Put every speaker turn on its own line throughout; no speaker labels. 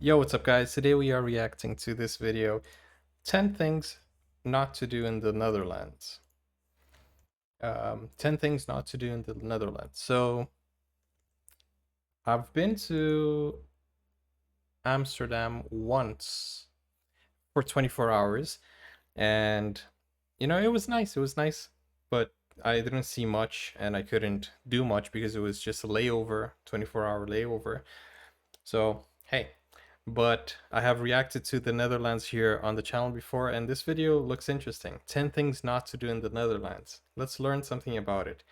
Yo, what's up guys? Today we are reacting to this video, 10 things not to do in the Netherlands. 10 things not to do in the Netherlands. So, I've been to Amsterdam once for 24 hours and it was nice. It was nice, but I didn't see much and I couldn't do much because it was just a layover, 24-hour layover. So, hey, but I have reacted to the Netherlands here on the channel before, and this video looks interesting. 10 things not to do in the Netherlands. Let's learn something about it.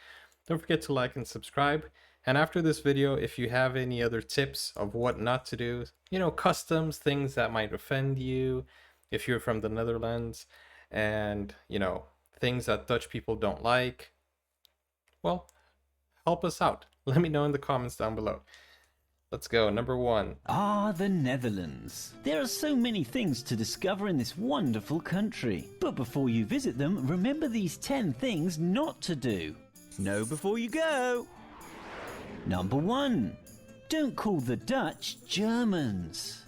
Don't forget to like and subscribe. And after this video, if you have any other tips of what not to do, customs, things that might offend you if you're from the Netherlands, and, things that Dutch people don't like, well, help us out. Let me know in the comments down below. Let's go. Number 1.
The Netherlands. There are so many things to discover in this wonderful country. But before you visit them, remember these 10 things not to do. Know before you go. Number 1. Don't call the Dutch Germans.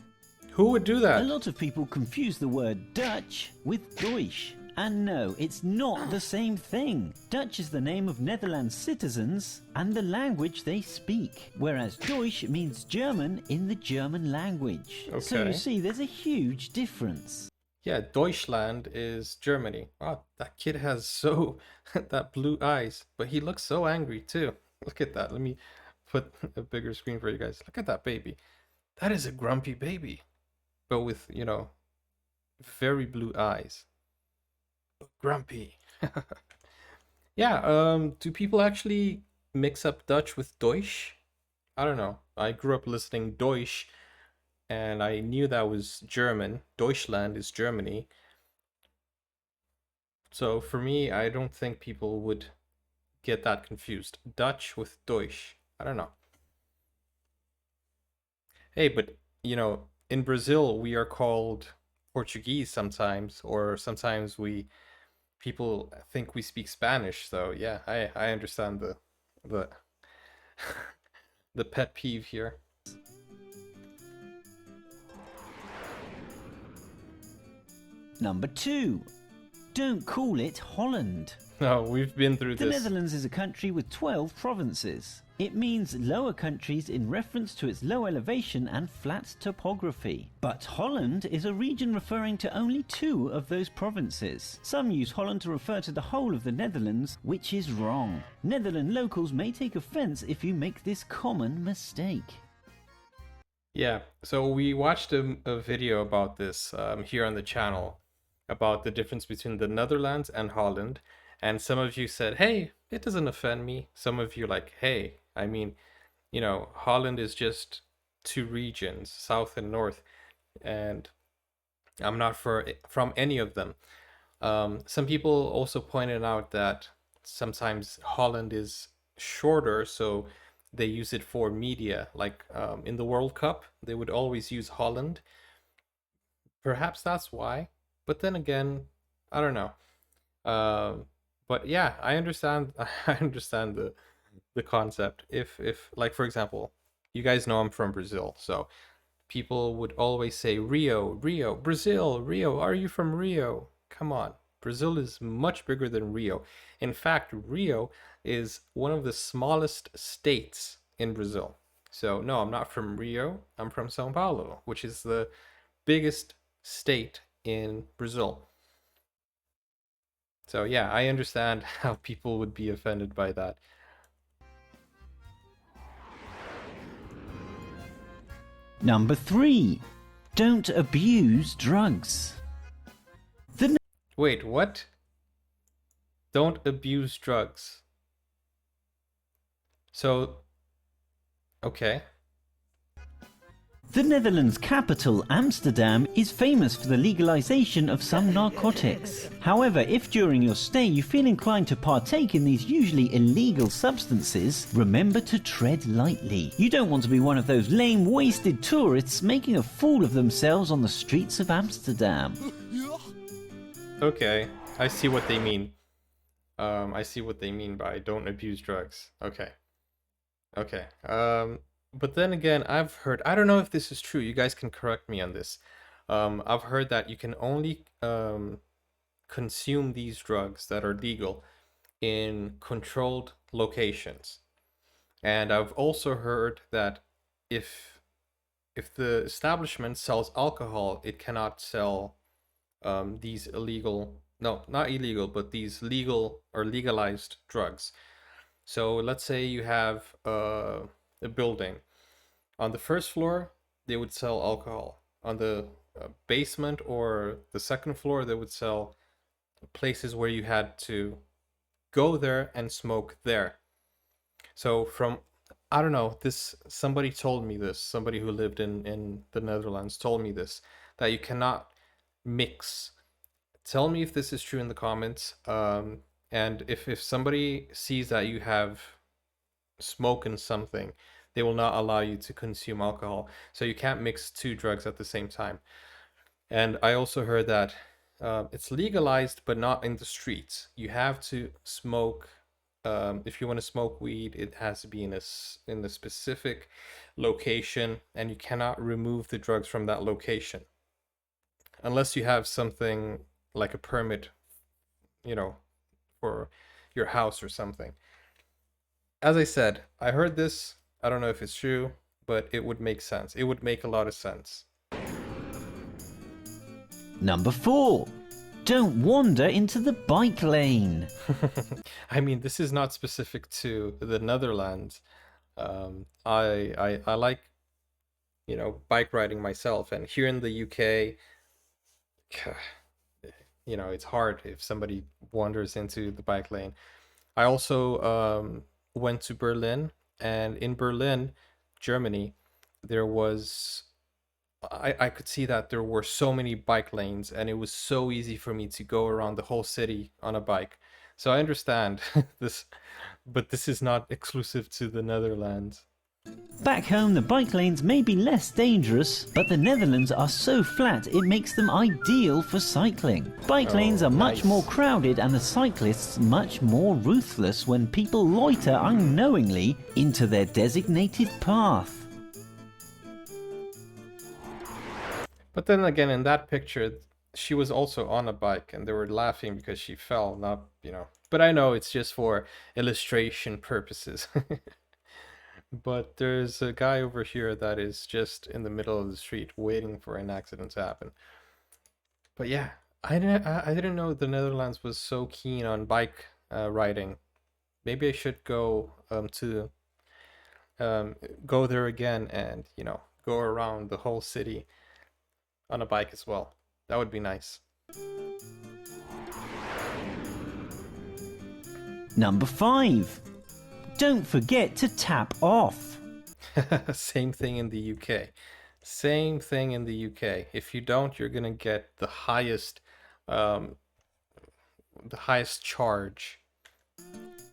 Who would do that?
A lot of people confuse the word Dutch with Deutsch. And no, it's not the same thing. Dutch is the name of Netherlands citizens and the language they speak, whereas Deutsch means German in the German language.
Okay.
So you see, there's a huge difference.
Yeah, Deutschland is Germany. Wow, that kid has that blue eyes, but he looks so angry too. Look at that. Let me put a bigger screen for you guys. Look at that baby. That is a grumpy baby, but with, very blue eyes. Grumpy. Yeah, do people actually mix up Dutch with Deutsch? I don't know. I grew up listening Deutsch and I knew that was German. Deutschland is Germany. So for me, I don't think people would get that confused. Dutch with Deutsch. I don't know. Hey, but in Brazil we are called Portuguese sometimes, or sometimes people think we speak Spanish. So yeah, I understand the the pet peeve here.
Number 2. Don't call it Holland.
No, we've been through
The
this.
Netherlands is a country with 12 provinces. It means lower countries in reference to its low elevation and flat topography. But Holland is a region referring to only 2 of those provinces. Some use Holland to refer to the whole of the Netherlands, which is wrong. Netherlands locals may take offense if you make this common mistake.
Yeah, so we watched a video about this here on the channel, about the difference between the Netherlands and Holland. And some of you said, hey, it doesn't offend me. Some of you like, hey, I mean, Holland is just 2 regions, south and north, and I'm not from any of them. Some people also pointed out that sometimes Holland is shorter, so they use it for media. Like in the World Cup, they would always use Holland. Perhaps that's why. But then again, I don't know. But yeah, I understand. I understand the concept. If like, for example, you guys know I'm from Brazil, so people would always say Rio, Rio, Brazil, Rio. Are you from Rio? Come on. Brazil is much bigger than Rio. In fact, Rio is one of the smallest states in Brazil. So no, I'm not from Rio. I'm from São Paulo, which is the biggest state in Brazil. So yeah, I understand how people would be offended by that.
Number 3. Don't abuse drugs.
Wait, what? Don't abuse drugs. So, okay.
The Netherlands' capital, Amsterdam, is famous for the legalization of some narcotics. However, if during your stay you feel inclined to partake in these usually illegal substances, remember to tread lightly. You don't want to be one of those lame, wasted tourists making a fool of themselves on the streets of Amsterdam.
Okay, I see what they mean. I see what they mean by don't abuse drugs. Okay. Okay. But then again, I've heard, I don't know if this is true. You guys can correct me on this. I've heard that you can only consume these drugs that are legal in controlled locations. And I've also heard that if if the establishment sells alcohol, it cannot sell these illegal, no, not illegal, but these legal or legalized drugs. So let's say you have a building. On the first floor, they would sell alcohol. On the basement or the second floor, they would sell places where you had to go there and smoke there. So from, I don't know, this, somebody told me this, somebody who lived in the Netherlands told me this, that you cannot mix. Tell me if this is true in the comments. And if somebody sees that you have smoking something, they will not allow you to consume alcohol. So you can't mix two drugs at the same time. And I also heard that it's legalized, but not in the streets. You have to smoke. If you want to smoke weed, it has to be in a specific location, and you cannot remove the drugs from that location unless you have something like a permit, you know, for your house or something. As I said, I heard this. I don't know if it's true, but it would make sense. It would make a lot of sense.
Number 4. Don't wander into the bike lane.
I mean, this is not specific to the Netherlands. I like, bike riding myself, and here in the UK, it's hard if somebody wanders into the bike lane. I also went to Berlin, and in Berlin, Germany, there was I could see that there were so many bike lanes, and it was so easy for me to go around the whole city on a bike. So I understand this, but this is not exclusive to the Netherlands.
Back home, the bike lanes may be less dangerous, but the Netherlands are so flat it makes them ideal for cycling. Bike lanes are much
nice.
more crowded and the cyclists much more ruthless when people loiter unknowingly into their designated path.
But then again, in that picture, she was also on a bike, and they were laughing because she fell, not. But I know it's just for illustration purposes. But there's a guy over here that is just in the middle of the street waiting for an accident to happen. But yeah, I didn't know the Netherlands was so keen on bike riding. Maybe I should go there again and go around the whole city on a bike as well. That would be nice.
Number 5. Don't forget to tap off.
Same thing in the UK. Same thing in the UK. If you don't, you're gonna get um, the highest charge.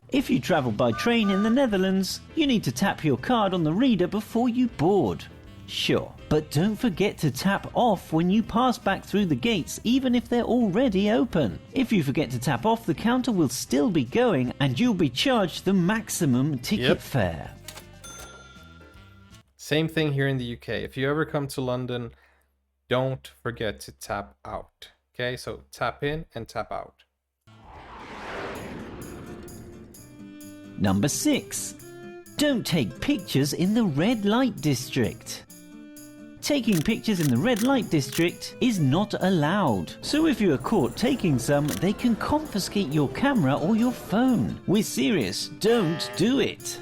If you travel by train in the Netherlands, you need to tap your card on the reader before you board. Sure, but don't forget to tap off when you pass back through the gates, even if they're already open. If you forget to tap off, the counter will still be going and you'll be charged the maximum ticket fare.
Same thing here in the UK. If you ever come to London, don't forget to tap out. Okay, so tap in and tap out.
Number 6. Don't take pictures in the red light district. Taking pictures in the red light district is not allowed. So if you are caught taking some, they can confiscate your camera or your phone. We're serious, don't do it.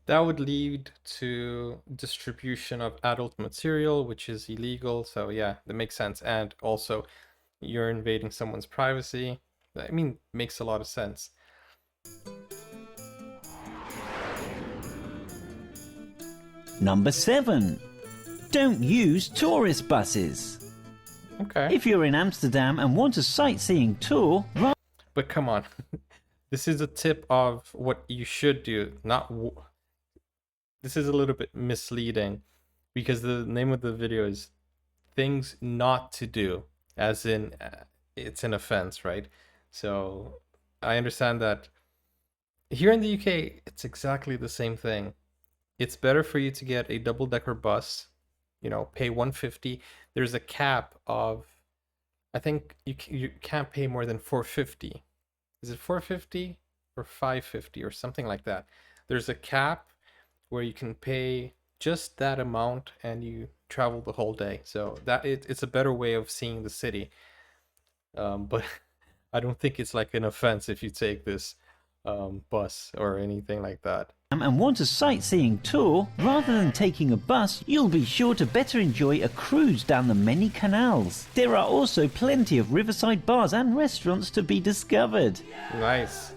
That would lead to distribution of adult material, which is illegal. So yeah, that makes sense. And also, you're invading someone's privacy. I mean, makes a lot of sense.
Number 7. Don't use tourist buses.
Okay.
If you're in Amsterdam and want a sightseeing tour,
But come on. This is a tip of what you should do, this is a little bit misleading because the name of the video is things not to do, as in it's an offense, right? So I understand that here in the UK, it's exactly the same thing. it's better for you to get a double-decker bus, pay 150. There's a cap of, I think you can't pay more than 450. Is it 450 or 550 or something like that? There's a cap where you can pay just that amount and you travel the whole day. So it's a better way of seeing the city. But I don't think it's like an offense if you take this bus or anything like that.
And want a sightseeing tour, rather than taking a bus, you'll be sure to better enjoy a cruise down the many canals. There are also plenty of riverside bars and restaurants to be discovered.
Nice.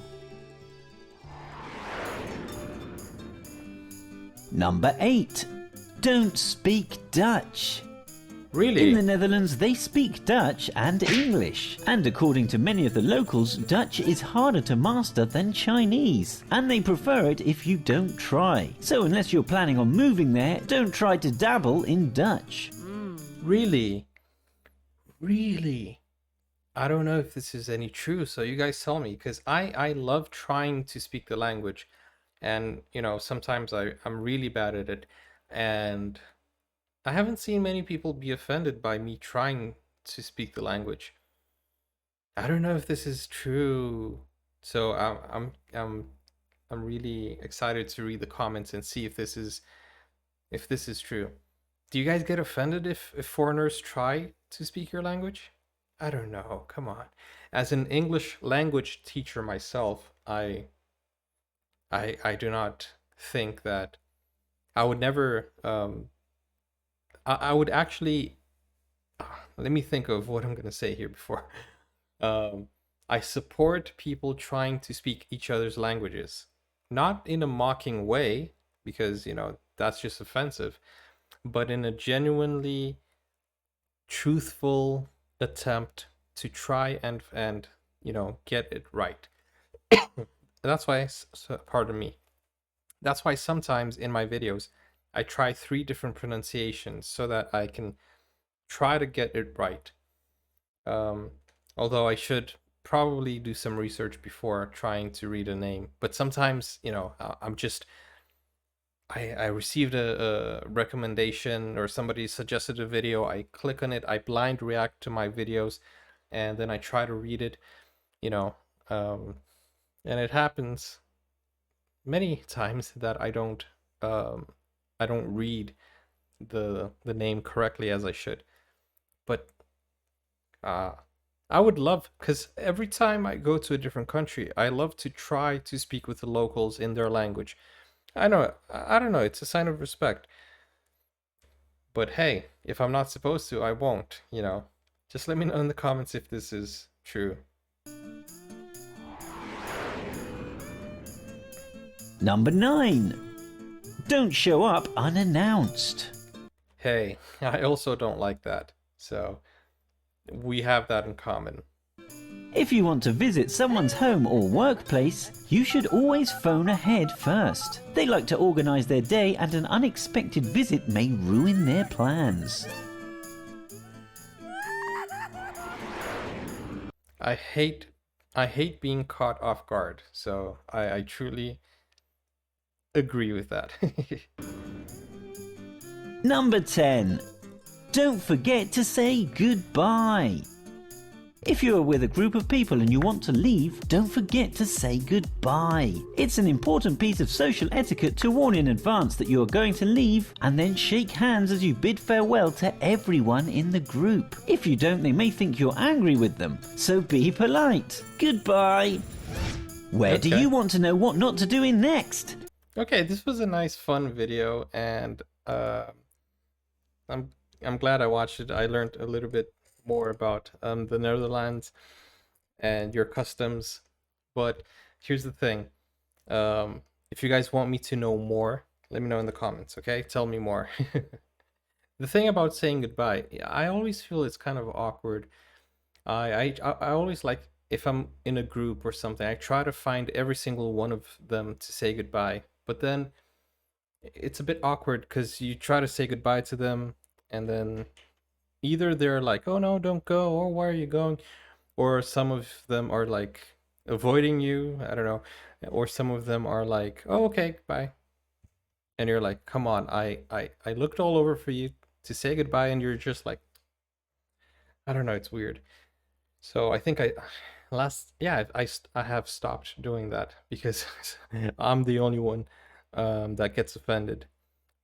Number 8. Don't speak Dutch.
Really?
In the Netherlands, they speak Dutch and English. And according to many of the locals, Dutch is harder to master than Chinese. And they prefer it if you don't try. So unless you're planning on moving there, don't try to dabble in Dutch.
Really? Really? I don't know if this is any true, so you guys tell me, because I love trying to speak the language. And, sometimes I'm really bad at it. And I haven't seen many people be offended by me trying to speak the language. I don't know if this is true. So I'm really excited to read the comments and see if this is true. Do you guys get offended if foreigners try to speak your language? I don't know. Come on. As an English language teacher myself, I do not think that I would never I would actually let me think of what I'm gonna say here before. I support people trying to speak each other's languages, not in a mocking way, because that's just offensive, but in a genuinely truthful attempt to try and get it right. That's why, pardon me. That's why sometimes in my videos I try 3 different pronunciations so that I can try to get it right. Although I should probably do some research before trying to read a name. But sometimes, I received a recommendation or somebody suggested a video. I click on it, I blind react to my videos, and then I try to read it, and it happens many times that I don't read the name correctly as I should. But I would love, because every time I go to a different country, I love to try to speak with the locals in their language. I don't know, it's a sign of respect. But hey, if I'm not supposed to, I won't, Just let me know in the comments if this is true.
Number 9. Don't show up unannounced.
Hey, I also don't like that. So we have that in common.
If you want to visit someone's home or workplace, you should always phone ahead first. They like to organise their day, and an unexpected visit may ruin their plans.
I hate being caught off guard, so I truly agree with that.
Number 10. Don't forget to say goodbye. If you are with a group of people and you want to leave, don't forget to say goodbye. It's an important piece of social etiquette to warn in advance that you are going to leave, and then shake hands as you bid farewell to everyone in the group. If you don't, they may think you're angry with them, so be polite. Goodbye. Where do you want to know what not to do in next?
Okay, this was a nice, fun video, and I'm glad I watched it. I learned a little bit more about the Netherlands and your customs. But here's the thing. If you guys want me to know more, let me know in the comments, okay? Tell me more. The thing about saying goodbye, I always feel it's kind of awkward. I always like, if I'm in a group or something, I try to find every single one of them to say goodbye. But then it's a bit awkward because you try to say goodbye to them, and then either they're like, oh no, don't go, or why are you going? Or some of them are like avoiding you, I don't know. Or some of them are like, oh, okay, bye. and you're like, come on, I looked all over for you to say goodbye, and you're just like, I don't know, it's weird. So I think I last yeah I have stopped doing that because I'm the only one that gets offended.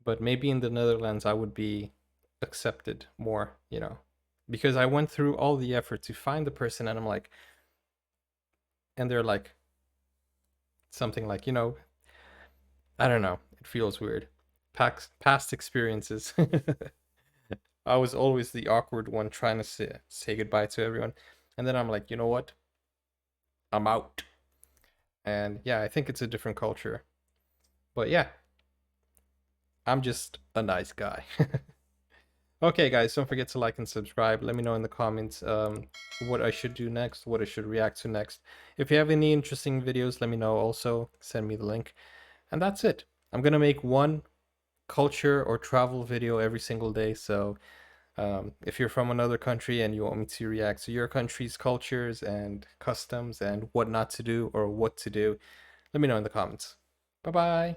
But maybe in the Netherlands I would be accepted more, you know, because I went through all the effort to find the person, and I'm like, and they're like something like, you know, I don't know, it feels weird. Past experiences. I was always the awkward one trying to say goodbye to everyone, and then I'm like, you know what? I'm out. And yeah, I think it's a different culture. But yeah, I'm just a nice guy. Okay, guys, don't forget to like and subscribe. Let me know in the comments what I should do next, what I should react to next. If you have any interesting videos, let me know. Also, send me the link. And that's it. I'm gonna make one culture or travel video every single day. So if you're from another country and you want me to react to your country's cultures and customs and what not to do or what to do, let me know in the comments. Bye bye.